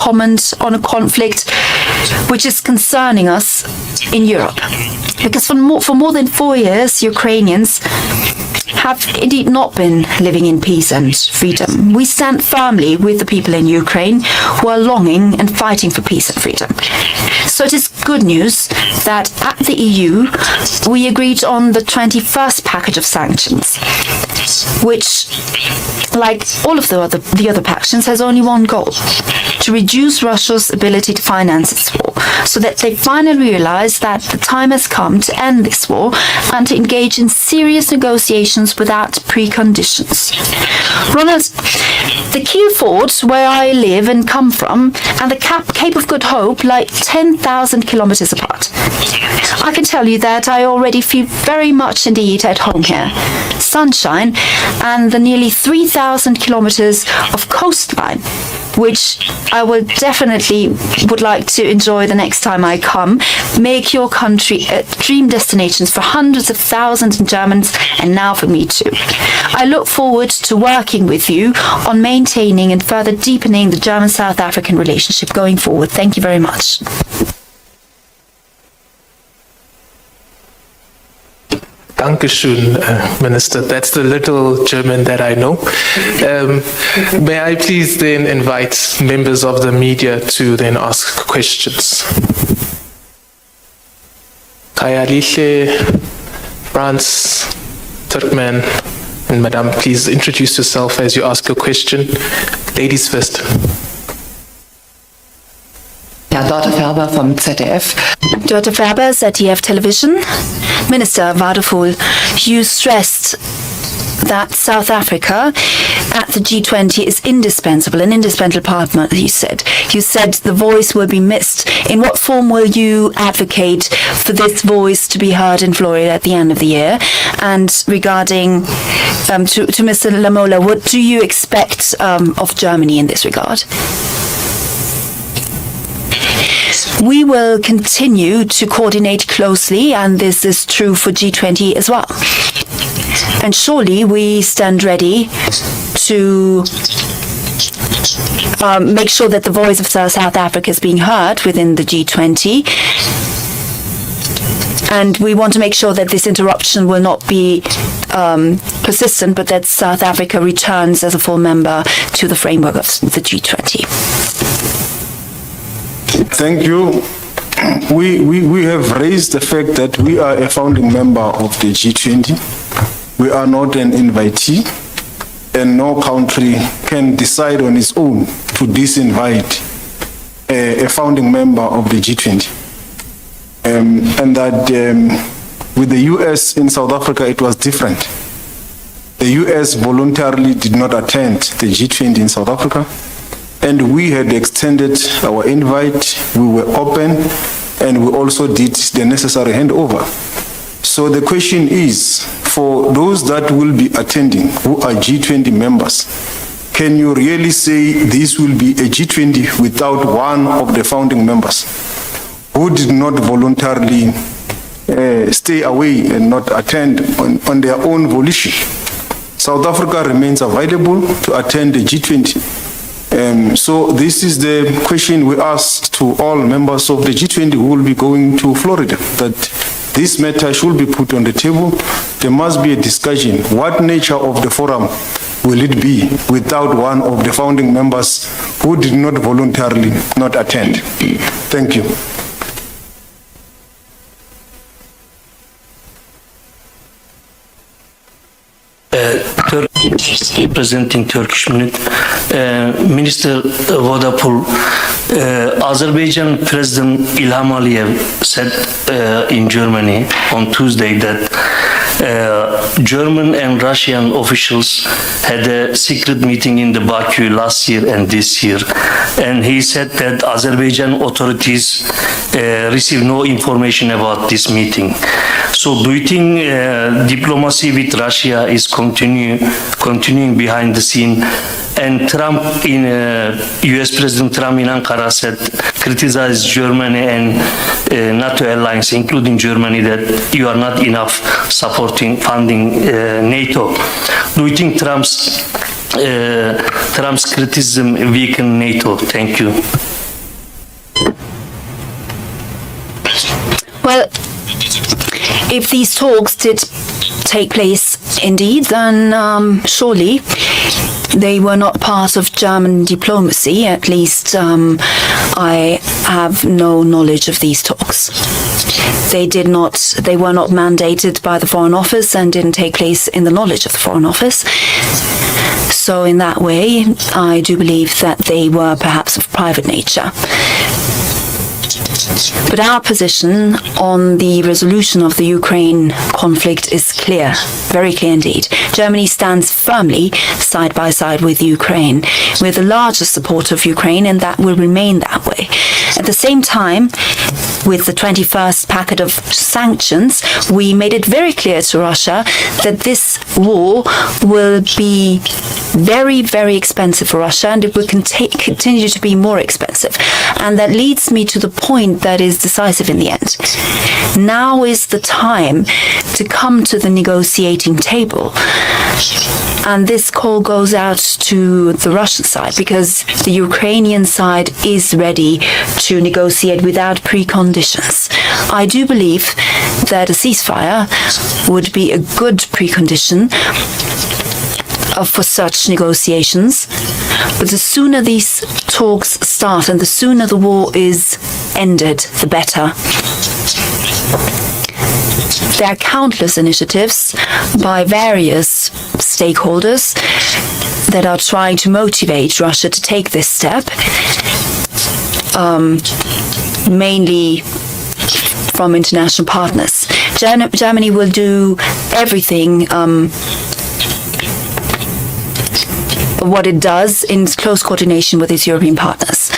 comment on a conflict which is concerning us in Europe. Because for more than 4 years, Ukrainians have indeed not been living in peace and freedom. We stand firmly with the people in Ukraine who are longing and fighting for peace and freedom. So it is good news that at the EU, we agreed on the 21st package of sanctions, which, like all of the other packages, has only one goal: to reduce Russia's ability to finance its war, so that they finally realize that the time has come to end this war and to engage in serious negotiations without preconditions. Ronald, the Kiel Fort, where I live and come from, and the Cape of Good Hope lie 10,000 kilometers apart. I can tell you that I already feel very much indeed at home here. Sunshine and the nearly 3,000 kilometers of coastline, which I will definitely would like to enjoy the next time I come, make your country a dream destination for hundreds of thousands of Germans, and now for me too. I look forward to working with you on maintaining and further deepening the German-South African relationship going forward. Thank you very much. Dankeschön, Minister. That's the little German that I know. May I please then invite members of the media to then ask questions. Kayalishe, France, Turkmen, and Madam, please introduce yourself as you ask your question. Ladies first. Ja, Dörte Färber vom ZDF. Dörte Färber, ZDF Television. Minister Wadephul, you stressed that South Africa at the G20 is indispensable, an indispensable partner, you said. You said the voice will be missed. In what form will you advocate for this voice to be heard in Florida at the end of the year? And regarding to Mr. Lamola, what do you expect of Germany in this regard? We will continue to coordinate closely, and this is true for G20 as well. And surely we stand ready to make sure that the voice of South Africa is being heard within the G20. And we want to make sure that this interruption will not be persistent, but that South Africa returns as a full member to the framework of the G20. Thank you. We have raised the fact that we are a founding member of the G20. We are not an invitee, and no country can decide on its own to disinvite a founding member of the G20. And that with the US in South Africa, it was different. The US voluntarily did not attend the G20 in South Africa, and we had extended our invite. We were open, and we also did the necessary handover. So the question is, for those that will be attending who are G20 members, can you really say this will be a G20 without one of the founding members who did not voluntarily stay away and not attend on their own volition? South Africa remains available to attend the G20. So this is the question we ask to all members of the G20 who will be going to Florida, that this matter should be put on the table. There must be a discussion. What nature of the forum will it be without one of the founding members who did not voluntarily not attend? Thank you. Representing Turkish Minute, Minister Wadephul, Azerbaijan President İlham Aliyev said in Germany on Tuesday that German and Russian officials had a secret meeting in the Baku last year and this year, and he said that Azerbaijan authorities received no information about this meeting. So do you think diplomacy with Russia is continuing behind the scene? And Trump, U.S. President Trump in Ankara said, criticized Germany and NATO alliance, including Germany, that you are not enough funding NATO. Do you think Trump's criticism weaken NATO? Thank you. Well, if these talks did take place indeed, then surely they were not part of German diplomacy. At least I have no knowledge of these talks. They were not mandated by the Foreign Office and didn't take place in the knowledge of the Foreign Office. So in that way, I do believe that they were perhaps of private nature. But our position on the resolution of the Ukraine conflict is clear, very clear indeed. Germany stands firmly side by side with Ukraine. We're the largest supporter of Ukraine, and that will remain that way. At the same time, with the 21st packet of sanctions, we made it very clear to Russia that this war will be very, very expensive for Russia, and it will continue to be more expensive. And that leads me to the point that is decisive in the end. Now is the time to come to the negotiating table. And this call goes out to the Russian side, because the Ukrainian side is ready to negotiate without preconditions. I do believe that a ceasefire would be a good precondition for such negotiations. But the sooner these talks start and the sooner the war is ended, the better. There are countless initiatives by various stakeholders that are trying to motivate Russia to take this step, mainly from international partners. Germany will do everything what it does in close coordination with its European partners.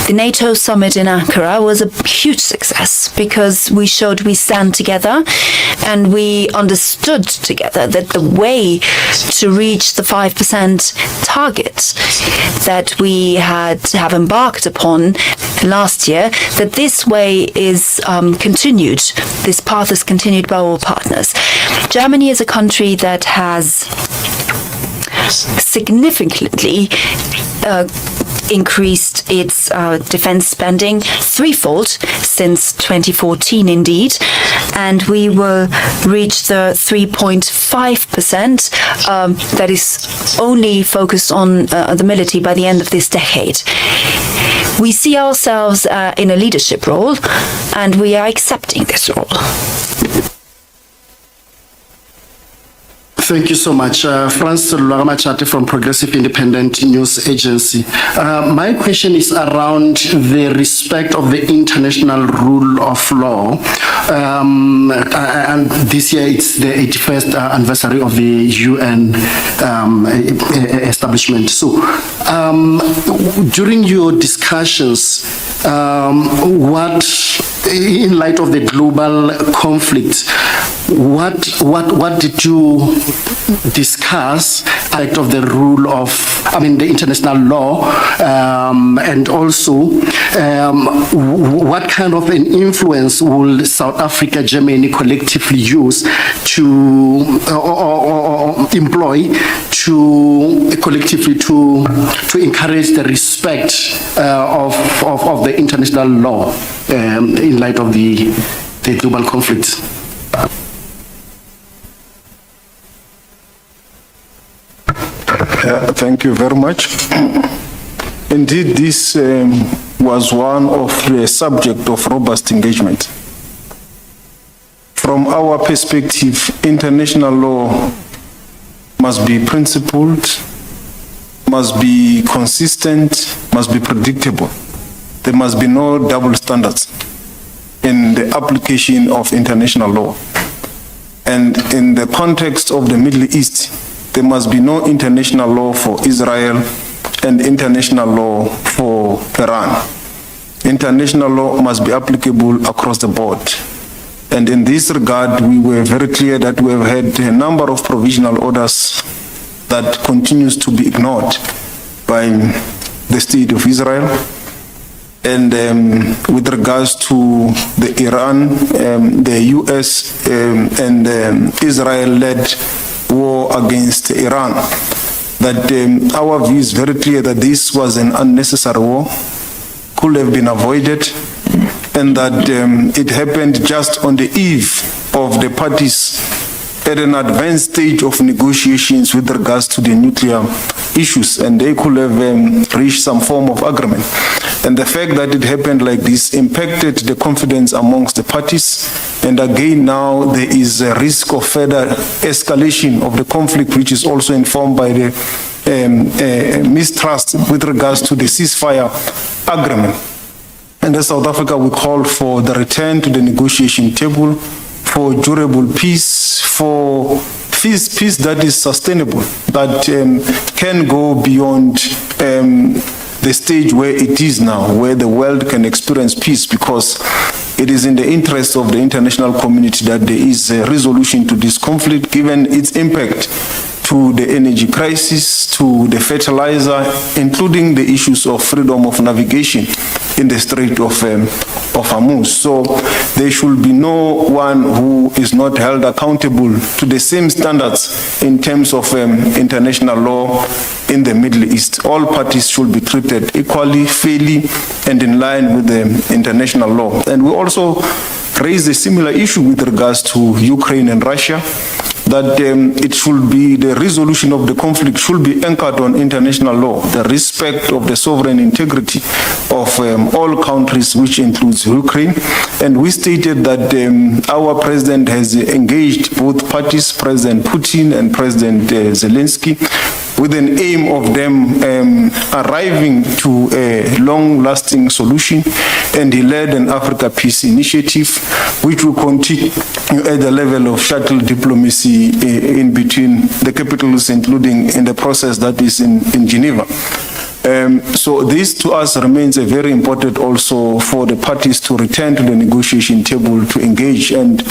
The NATO summit in Ankara was a huge success because we showed we stand together and we understood together that the way to reach the 5% target that we have embarked upon last year, that this way is continued. This path is continued by all partners. Germany is a country that has significantly increased its defense spending threefold since 2014 indeed, and we will reach the 3.5% that is only focused on the military by the end of this decade. We see ourselves in a leadership role, and we are accepting this role. Thank you so much. Francis Luagamachate from Progressive Independent News Agency. My question is around the respect of the international rule of law. And this year it's the 81st anniversary of the UN establishment. So during your discussions, in light of the global conflict, what did you discuss out of the rule of, the international law, and also what kind of an influence will South Africa, Germany collectively use to or employ to collectively to encourage the respect of the international law in light of the global conflict? Thank you very much. Indeed, this was one of the subject of robust engagement. From our perspective, international law must be principled, must be consistent, must be predictable. There must be no double standards in the application of international law. And in the context of the Middle East, there must be no international law for Israel and international law for Iran. International law must be applicable across the board. And in this regard, we were very clear that we have had a number of provisional orders that continues to be ignored by the State of Israel. And with regards to the Iran, the US and Israel-led war against Iran, that our view is very clear that this was an unnecessary war, could have been avoided, and that it happened just on the eve of the parties at an advanced stage of negotiations with regards to the nuclear issues, and they could have reached some form of agreement. And the fact that it happened like this impacted the confidence amongst the parties, and again now there is a risk of further escalation of the conflict, which is also informed by the mistrust with regards to the ceasefire agreement. And as South Africa, we call for the return to the negotiation table, for durable peace, for peace that is sustainable, that can go beyond the stage where it is now, where the world can experience peace, because it is in the interest of the international community that there is a resolution to this conflict, given its impact to the energy crisis, to the fertilizer, including the issues of freedom of navigation in the Strait of Hormuz. So there should be no one who is not held accountable to the same standards in terms of international law in the Middle East. All parties should be treated equally, fairly, and in line with the international law. And we also raised a similar issue with regards to Ukraine and Russia, that it should be, the resolution of the conflict should be anchored on international law, the respect of the sovereign integrity of all countries, which includes Ukraine. And we stated that our president has engaged both parties, President Putin and President Zelensky, with an aim of them arriving to a long-lasting solution. And he led an Africa Peace Initiative, which will continue at the level of shuttle diplomacy in between the capitals, including in the process that is in Geneva. So this to us remains a very important also for the parties to return to the negotiation table to engage. And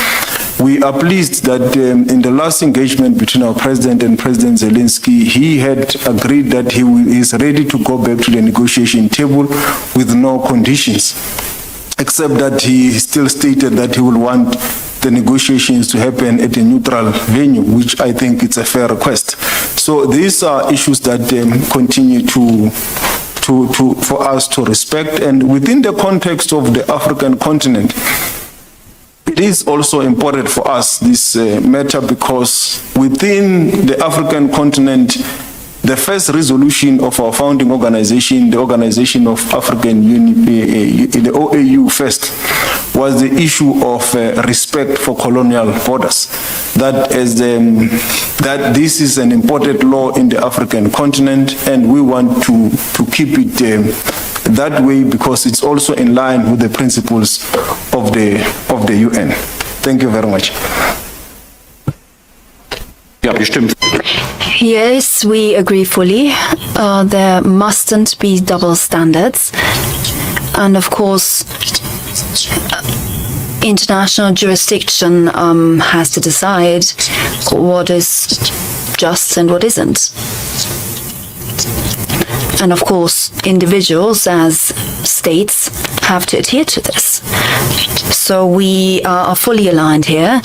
we are pleased that in the last engagement between our president and President Zelensky, he had agreed that he is ready to go back to the negotiation table with no conditions, except that he still stated that he will want the negotiations to happen at a neutral venue, which I think it's a fair request. So these are issues that continue for us to respect. And within the context of the African continent, it is also important for us, this matter, because within the African continent, the first resolution of our founding organization, the Organization of African Unity, the OAU first, was the issue of respect for colonial borders. That this is an important law in the African continent, and we want to keep it that way, because it's also in line with the principles of the UN. Thank you very much. Yes, we agree fully. There mustn't be double standards. And of course, international jurisdiction has to decide what is just and what isn't. And of course, individuals as states have to adhere to this. So we are fully aligned here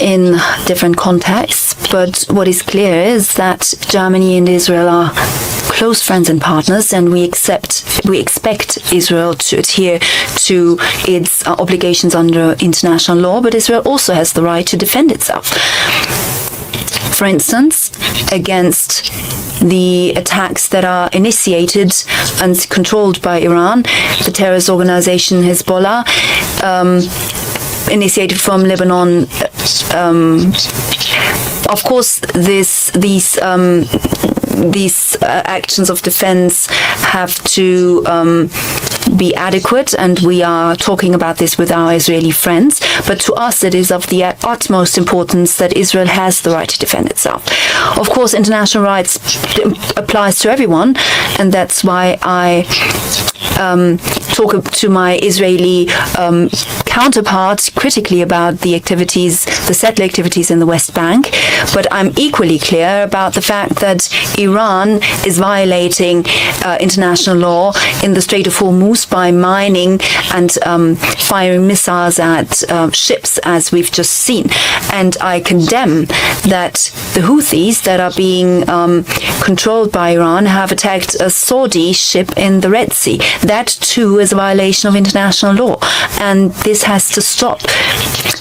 in different contexts, but what is clear is that Germany and Israel are close friends and partners, and we expect Israel to adhere to its obligations under international law, but Israel also has the right to defend itself. For instance, against the attacks that are initiated and controlled by Iran, the terrorist organization Hezbollah, initiated from Lebanon. Of course, these actions of defense have to be adequate, and we are talking about this with our Israeli friends. But to us, it is of the utmost importance that Israel has the right to defend itself. Of course, international rights applies to everyone, and that's why I talk to my Israeli counterpart critically about the settler activities in the West Bank. But I'm equally clear about the fact that Iran is violating international law in the Strait of Hormuz by mining and firing missiles at ships, as we've just seen. And I condemn that the Houthis that are being controlled by Iran have attacked a Saudi ship in the Red Sea. That too is a violation of international law, and this has to stop.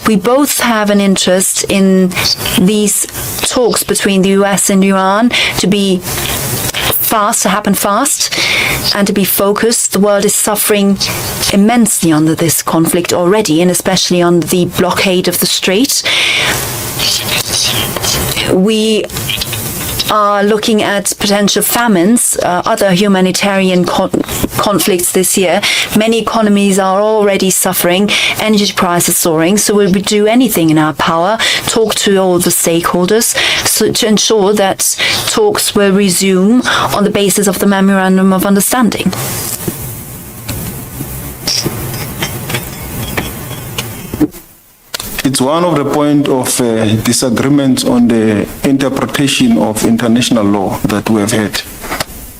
We both have an interest in these talks between the US and Iran to be fast, to happen fast, and to be focused. The world is suffering immensely under this conflict already, and especially under the blockade of the strait. We are looking at potential famines, other humanitarian conflicts this year. Many economies are already suffering, energy prices soaring, so we'll do anything in our power, talk to all the stakeholders to ensure that talks will resume on the basis of the Memorandum of Understanding. It's one of the point of disagreement on the interpretation of international law that we have had.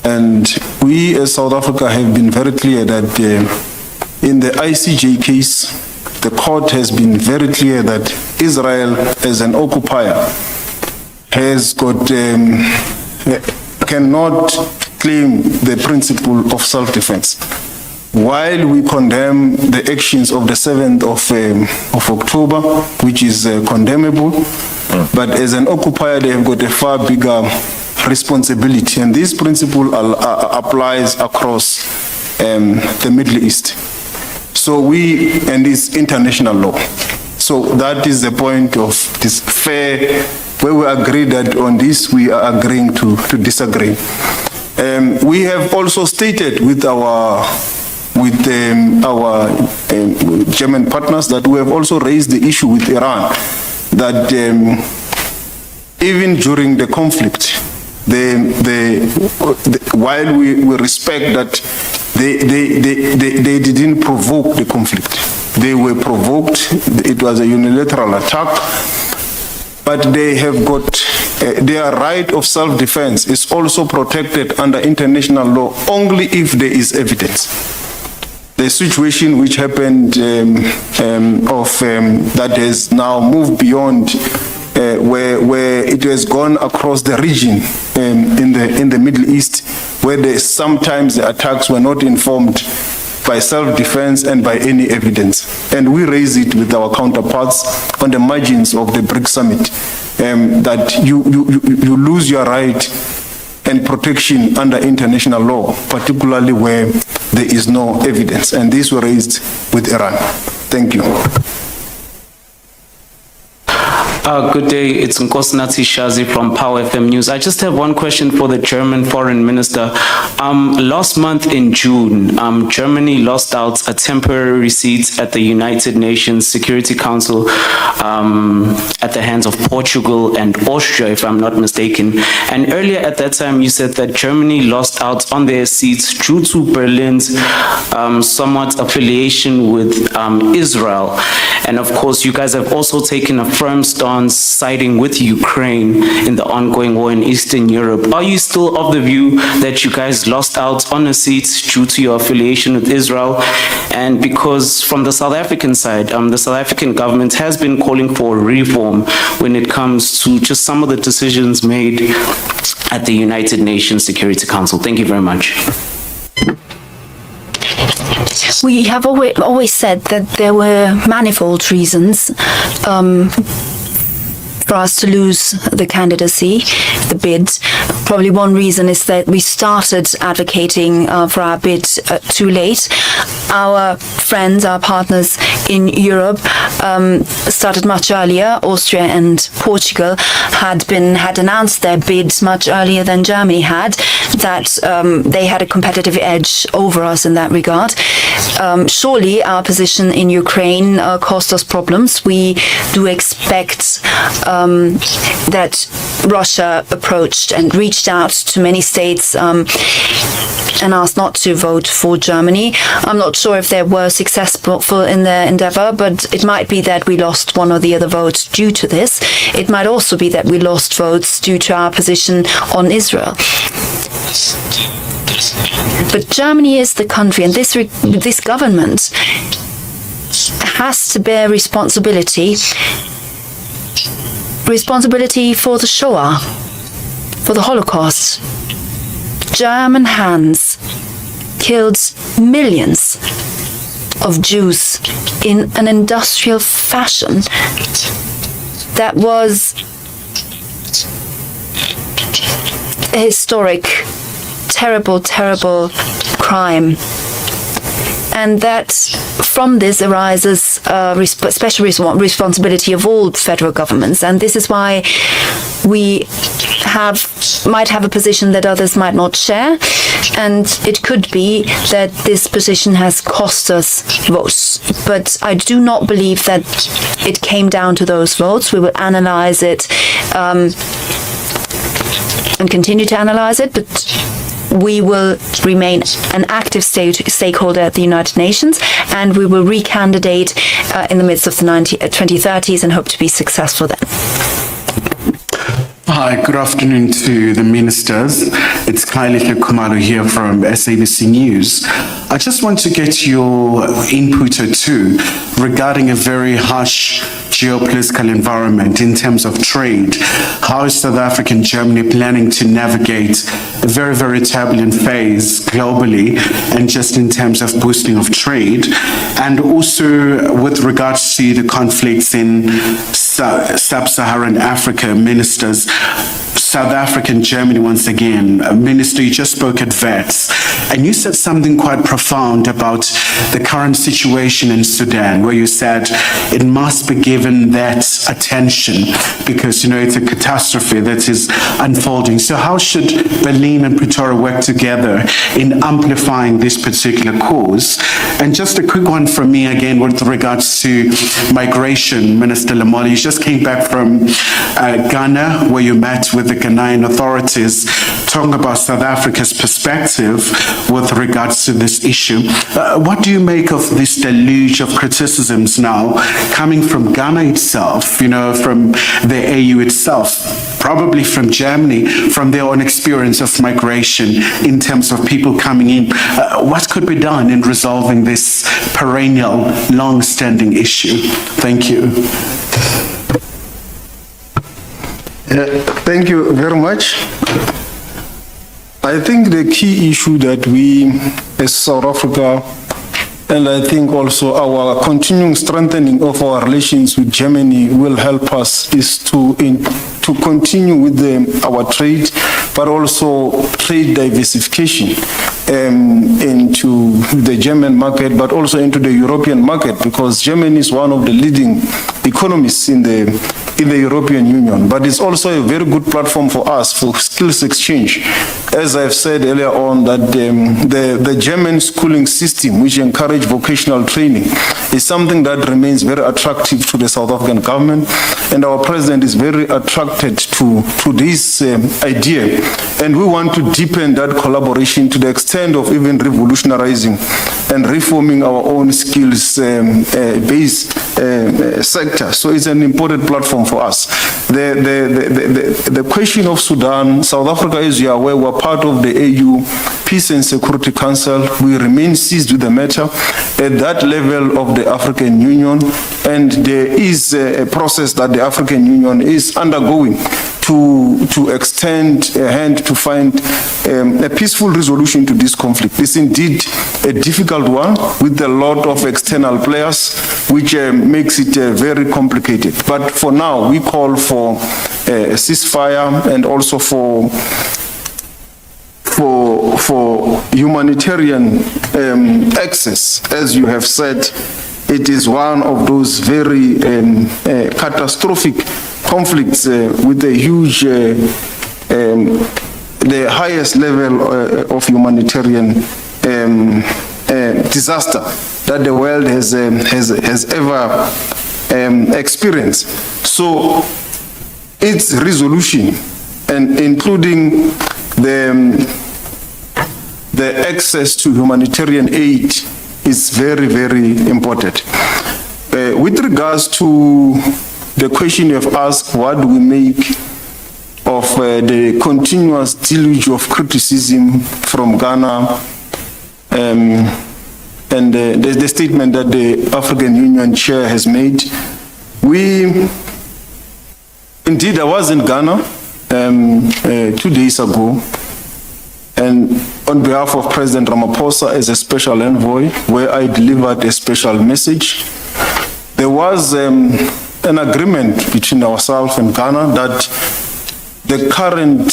And we as South Africa have been very clear that in the ICJ case, the court has been very clear that Israel as an occupier has got, cannot claim the principle of self-defense. While we condemn the actions of the 7th of October, which is condemnable, but as an occupier, they have got a far bigger responsibility. And this principle applies across the Middle East. So and it's international law. So that is the point of this fair, where we agree that on this we are agreeing to disagree. We have also stated with our German partners that we have also raised the issue with Iran that even during the conflict, while we respect that they didn't provoke the conflict, they were provoked. It was a unilateral attack, but they have got their right of self-defense is also protected under international law only if there is evidence. The situation which happened that has now moved beyond where it has gone across the region in the Middle East, where sometimes the attacks were not informed by self-defense and by any evidence. And we raise it with our counterparts on the margins of the BRICS summit, that you lose your right and protection under international law, particularly where there is no evidence. And these were raised with Iran. Thank you. Good day, it's Nkosinathi Shazi from Power FM News. I just have one question for the German Foreign Minister. Last month in June, Germany lost out a temporary seat at the United Nations Security Council at the hands of Portugal and Austria, if I'm not mistaken. And earlier at that time, you said that Germany lost out on their seats due to Berlin's somewhat affiliation with Israel. And of course, you guys have also taken a firm stance siding with Ukraine in the ongoing war in Eastern Europe. Are you still of the view that you guys lost out on a seat due to your affiliation with Israel? And because from the South African side, the South African government has been calling for reform when it comes to just some of the decisions made at the United Nations Security Council. Thank you very much. We have always said that there were manifold reasons for us to lose the candidacy, the bid. Probably one reason is that we started advocating for our bid too late. Our friends, our partners in Europe started much earlier. Austria and Portugal had announced their bids much earlier than Germany had, that they had a competitive edge over us in that regard. Surely our position in Ukraine caused us problems. We do expect that Russia approached and reached out to many states and asked not to vote for Germany. I'm not sure if they were successful in their endeavor, but it might be that we lost one or the other votes due to this. It might also be that we lost votes due to our position on Israel. But Germany is the country, and this government has to bear responsibility for the Shoah, for the Holocaust. German hands killed millions of Jews in an industrial fashion that was a historic, terrible, terrible crime. And that from this arises special responsibility of all federal governments. And this is why we might have a position that others might not share. And it could be that this position has cost us votes. But I do not believe that it came down to those votes. We will analyze it and continue to analyze it. But we will remain an active stakeholder at the United Nations, and we will recandidate in the midst of the 2030s and hope to be successful then. Hi, good afternoon to the ministers. It's Kylie Kumalo here from SABC News. I just want to get your input or two regarding a very harsh geopolitical environment in terms of trade. How is South Africa and Germany planning to navigate a very, very turbulent phase globally and just in terms of boosting of trade? And also with regards to the conflicts in sub-Saharan Africa, ministers, South Africa and Germany once again. Minister, you just spoke at VETS, and you said something quite profound about the current situation in Sudan, where you said it must be given that attention because, you know, it's a catastrophe that is unfolding. So how should Berlin and Pretoria work together in amplifying this particular cause? And just a quick one from me again with regards to migration, Minister Lamola. You just came back from Ghana, where you met with the Ghanaian authorities, talking about South Africa's perspective with regards to this issue. What do you make of this deluge of criticisms now coming from Ghana itself, you know, from the AU itself, probably from Germany, from their own experience of migration in terms of people coming in? What could be done in resolving this perennial, long-standing issue? Thank you. Thank you very much. I think the key issue that we, as South Africa, and I think also our continuing strengthening of our relations with Germany will help us is to continue with our trade, but also trade diversification into the German market, but also into the European market, because Germany is one of the leading economies in the European Union. But it's also a very good platform for us for skills exchange. As I've said earlier on, that the German schooling system, which encourage vocational training, is something that remains very attractive to the South African government, and our president is very attracted to this idea, and we want to deepen that collaboration to the extent of even revolutionizing and reforming our own skills based sector. So it's an important platform for us. The question of Sudan, South Africa, as you are aware, we're part of the AU Peace and Security Council. We remain seized with the matter at that level of the African Union, and there is a process that the African Union is undergoing to extend a hand to find a peaceful resolution to this conflict. It's indeed a difficult one with a lot of external players, which makes it very complicated. But for now, we call for a ceasefire and also for humanitarian access. As you have said, it is one of those very catastrophic conflicts with a huge, the highest level of humanitarian disaster that the world has ever experienced. So its resolution, and including the access to humanitarian aid, is very, very important. With regards to the question you have asked, what do we make of the continuous deluge of criticism from Ghana and the statement that the African Union chair has made. Indeed, I was in Ghana 2 days ago, and on behalf of President Ramaphosa as a special envoy, where I delivered a special message. There was an agreement between ourselves and Ghana that the current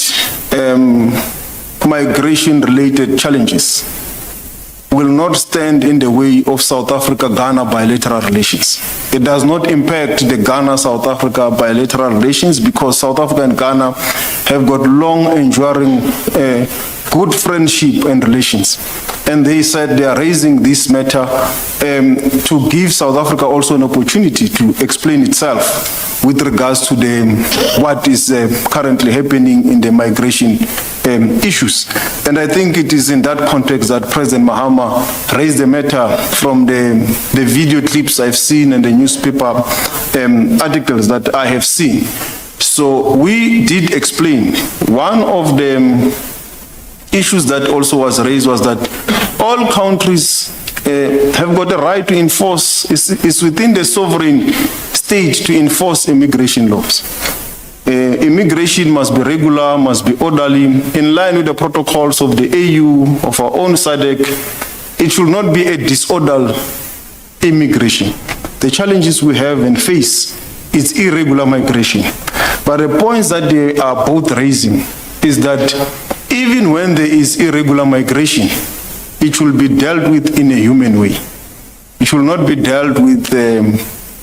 migration-related challenges will not stand in the way of South Africa-Ghana bilateral relations. It does not impact the Ghana-South Africa bilateral relations because South Africa and Ghana have got long-enduring good friendship and relations. And they said they are raising this matter to give South Africa also an opportunity to explain itself with regards to what is currently happening in the migration issues. And I think it is in that context that President Mahama raised the matter from the video clips I've seen and the newspaper articles that I have seen. So we did explain. One of the issues that also was raised was that all countries have got a right to enforce, it's within the sovereign state to enforce immigration laws. Immigration must be regular, must be orderly, in line with the protocols of the AU, of our own SADC. It should not be a disorderly immigration. The challenges we have and face is irregular migration. But the points that they are both raising is that even when there is irregular migration, it will be dealt with in a human way. It will not be dealt with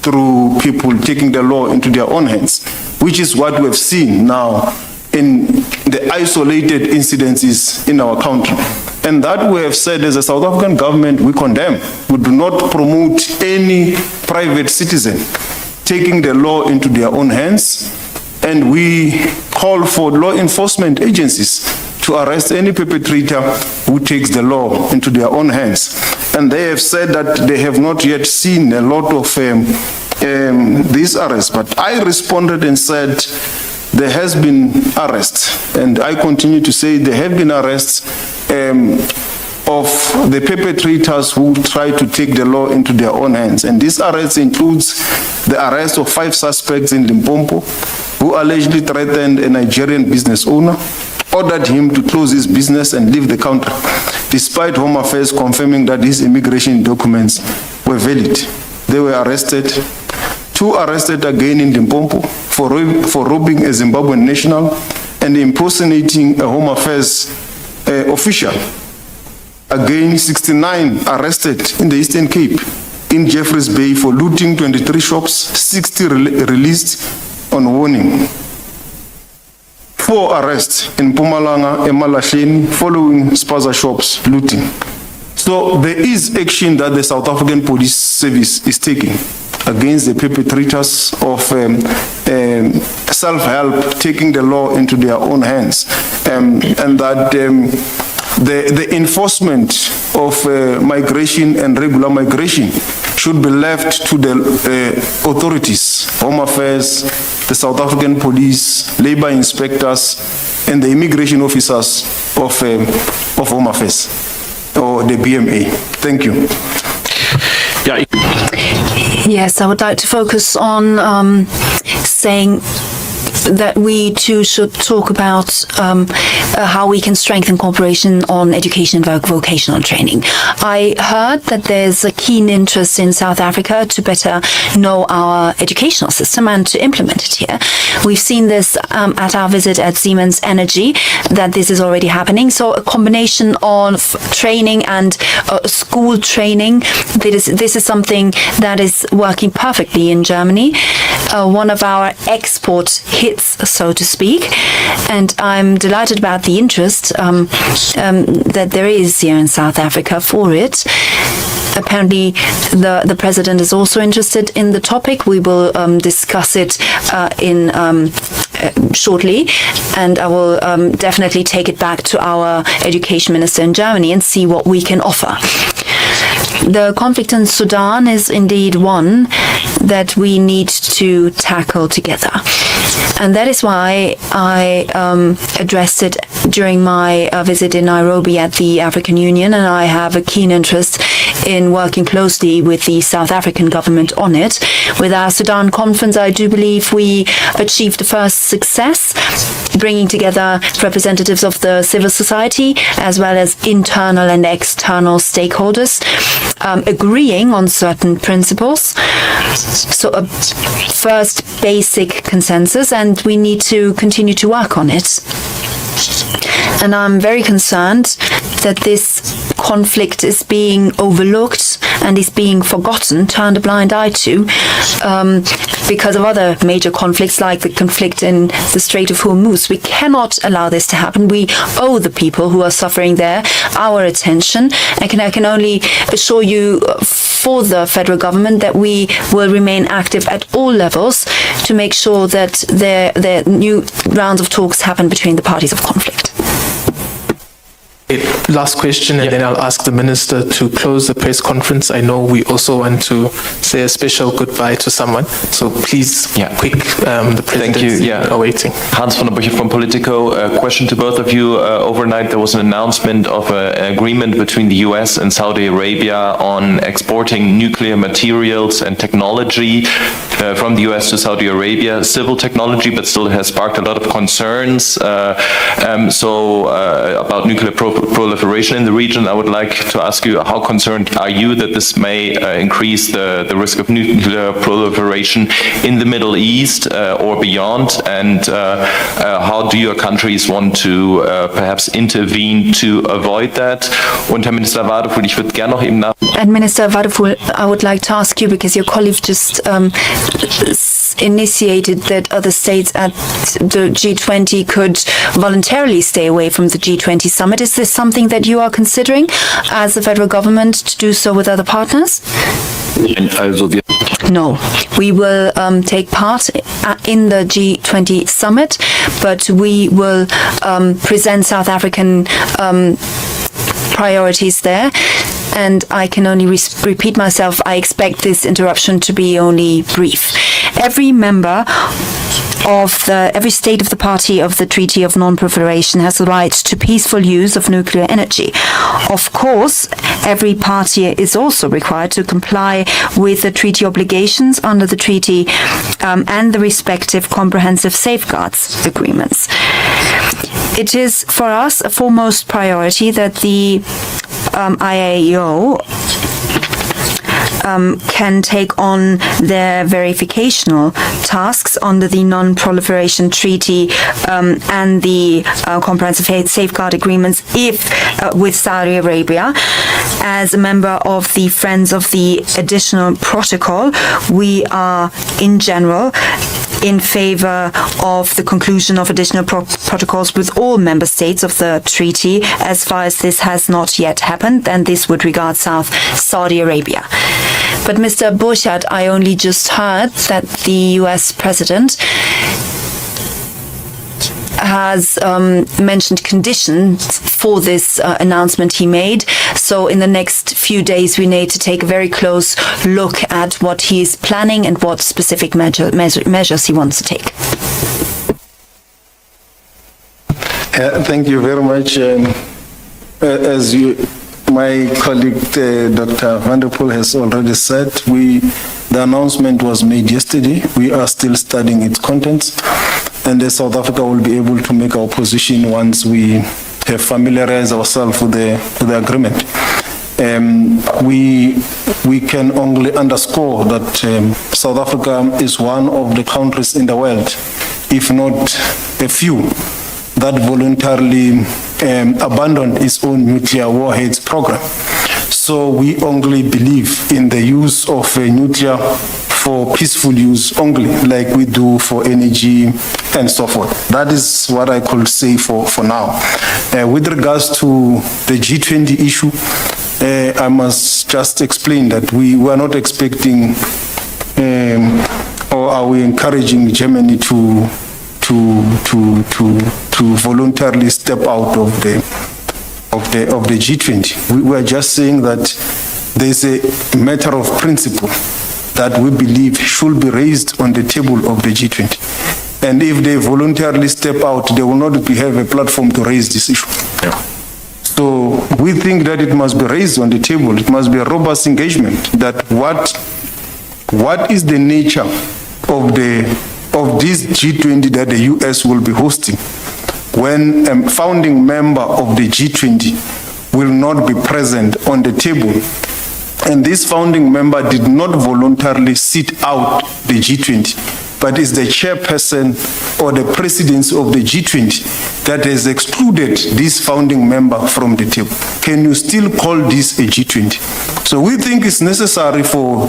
through people taking the law into their own hands, which is what we have seen now in the isolated incidences in our country. And that we have said as a South African government, we condemn. We do not promote any private citizen taking the law into their own hands, and we call for law enforcement agencies to arrest any perpetrator who takes the law into their own hands. And they have said that they have not yet seen a lot of these arrests. But I responded and said there has been arrests, and I continue to say there have been arrests of the perpetrators who try to take the law into their own hands. And this arrest includes the arrest of 5 suspects in Limpopo who allegedly threatened a Nigerian business owner, ordered him to close his business and leave the country, despite Home Affairs confirming that his immigration documents were valid. They were arrested. 2 arrested again in Limpopo for robbing a Zimbabwean national and impersonating a Home Affairs official. Again, 69 arrested in the Eastern Cape, in Jeffreys Bay for looting 23 shops, 60 released on warning. 4 arrests in Mpumalanga, Emalahleni, following spaza shops looting. So there is action that the South African Police Service is taking against the perpetrators of self-help, taking the law into their own hands, and that the enforcement of migration and regular migration should be left to the authorities, Home Affairs, the South African Police, labor inspectors, and the immigration officers of Home Affairs, or the BMA. Thank you. Yeah. Yes, I would like to focus on saying that we too should talk about how we can strengthen cooperation on education and vocational training. I heard that there's a keen interest in South Africa to better know our educational system and to implement it here. We've seen this at our visit at Siemens Energy, that this is already happening. So a combination of training and school training, this is something that is working perfectly in Germany. One of our export hits, so to speak, and I'm delighted about the interest that there is here in South Africa for it. Apparently, the president is also interested in the topic. We will discuss it shortly, and I will definitely take it back to our education minister in Germany and see what we can offer. The conflict in Sudan is indeed one that we need to tackle together. And that is why I addressed it during my visit in Nairobi at the African Union, and I have a keen interest in working closely with the South African government on it. With our Sudan conference, I do believe we achieved the first success, bringing together representatives of the civil society as well as internal and external stakeholders, agreeing on certain principles. So a first basic consensus, and we need to continue to work on it. And I'm very concerned that this conflict is being overlooked and is being forgotten, turned a blind eye to, because of other major conflicts like the conflict in the Strait of Hormuz. We cannot allow this to happen. We owe the people who are suffering there our attention. And I can only assure you for the federal government that we will remain active at all levels to make sure that there new rounds of talks happen between the parties of conflict. Last question, and then I'll ask the Minister to close the press conference. I know we also want to say a special goodbye to someone, so please, quick, the President is awaiting. Hans van der Buche from Politico. A question to both of you. Overnight there was an announcement of an agreement between the US and Saudi Arabia on exporting nuclear materials and technology from the US to Saudi Arabia. Civil technology, but still has sparked a lot of concerns. About nuclear proliferation in the region, I would like to ask you, how concerned are you that this may increase the risk of nuclear proliferation in the Middle East or beyond? And how do your countries want to perhaps intervene to avoid that? Und Herr Minister Wadephul, ich würde gerne noch eben nach... And Minister Wadephul, I would like to ask you, because your colleague just initiated that other states at the G20 could voluntarily stay away from the G20 summit. Is this something that you are considering as the federal government to do so with other partners? No, we will take part in the G20 summit, but we will present South African priorities there. And I can only repeat myself, I expect this interruption to be only brief. Every member of every state of the party of the Treaty of Non-Proliferation has the right to peaceful use of nuclear energy. Of course, every party is also required to comply with the treaty obligations under the treaty and the respective comprehensive safeguards agreements. It is for us a foremost priority that the IAEO can take on their verificational tasks under the Non-Proliferation Treaty and the Comprehensive Safeguard Agreements with Saudi Arabia. As a member of the Friends of the Additional Protocol, we are, in general, in favor of the conclusion of additional protocols with all member states of the treaty. As far as this has not yet happened, then this would regard Saudi Arabia. But Mr. Borchardt, I only just heard that the US President has mentioned conditions for this announcement he made. So in the next few days, we need to take a very close look at what he is planning and what specific measures he wants to take. Thank you very much. As my colleague, Dr. Wadephul has already said, the announcement was made yesterday. We are still studying its contents, and South Africa will be able to make our position once we have familiarized ourselves with the agreement. We can only underscore that South Africa is one of the countries in the world, if not a few, that voluntarily abandoned its own nuclear warheads program. So we only believe in the use of nuclear for peaceful use only, like we do for energy and so forth. That is what I could say for now. With regards to the G20 issue, I must just explain that we were not expecting or are we encouraging Germany to voluntarily step out of the G20. We were just saying that there's a matter of principle that we believe should be raised on the table of the G20. And if they voluntarily step out, they will not have a platform to raise this issue. So we think that it must be raised on the table. It must be a robust engagement that what is the nature of this G20 that the US will be hosting when a founding member of the G20 will not be present on the table. And this founding member did not voluntarily sit out the G20, but is the chairperson or the presidency of the G20 that has excluded this founding member from the table. Can you still call this a G20? So we think it's necessary for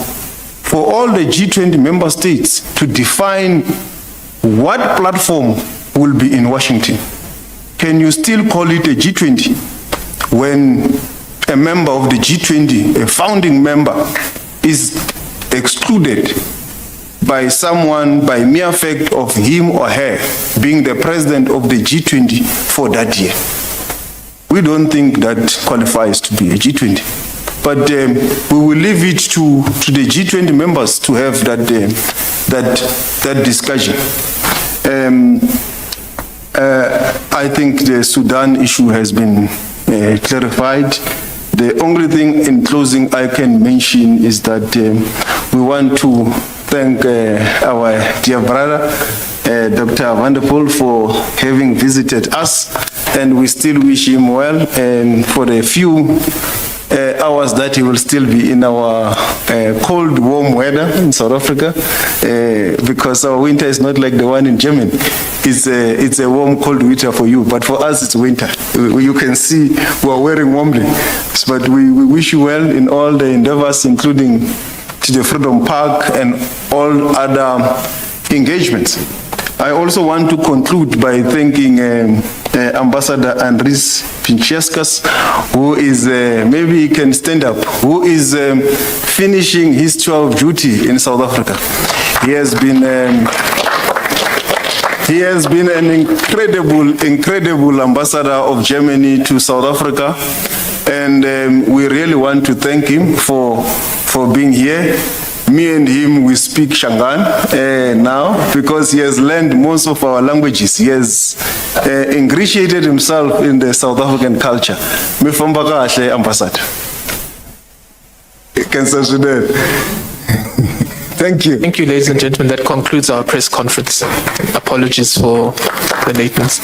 all the G20 member states to define what platform will be in Washington. Can you still call it a G20 when a member of the G20, a founding member, is excluded by someone by mere fact of him or her being the president of the G20 for that year? We don't think that qualifies to be a G20. But we will leave it to the G20 members to have that discussion. I think the Sudan issue has been clarified. The only thing in closing I can mention is that we want to thank our dear brother, Dr. Wadephul, for having visited us, and we still wish him well, and for the few hours that he will still be in our cold, warm weather in South Africa, because our winter is not like the one in Germany. It's a warm, cold winter for you, but for us it's winter. You can see we are wearing warmly. But we wish you well in all the endeavors, including to the Freedom Park and all other engagements. I also want to conclude by thanking Ambassador Andris Pincheskas, who is, maybe he can stand up, who is finishing his tour of duty in South Africa. He has been an incredible ambassador of Germany to South Africa, and we really want to thank him for being here. Me and him, we speak Shangaan now because he has learned most of our languages. He has ingratiated himself in the South African culture. Ambassador. Thank you. Thank you, ladies and gentlemen. That concludes our press conference. Apologies for the lateness.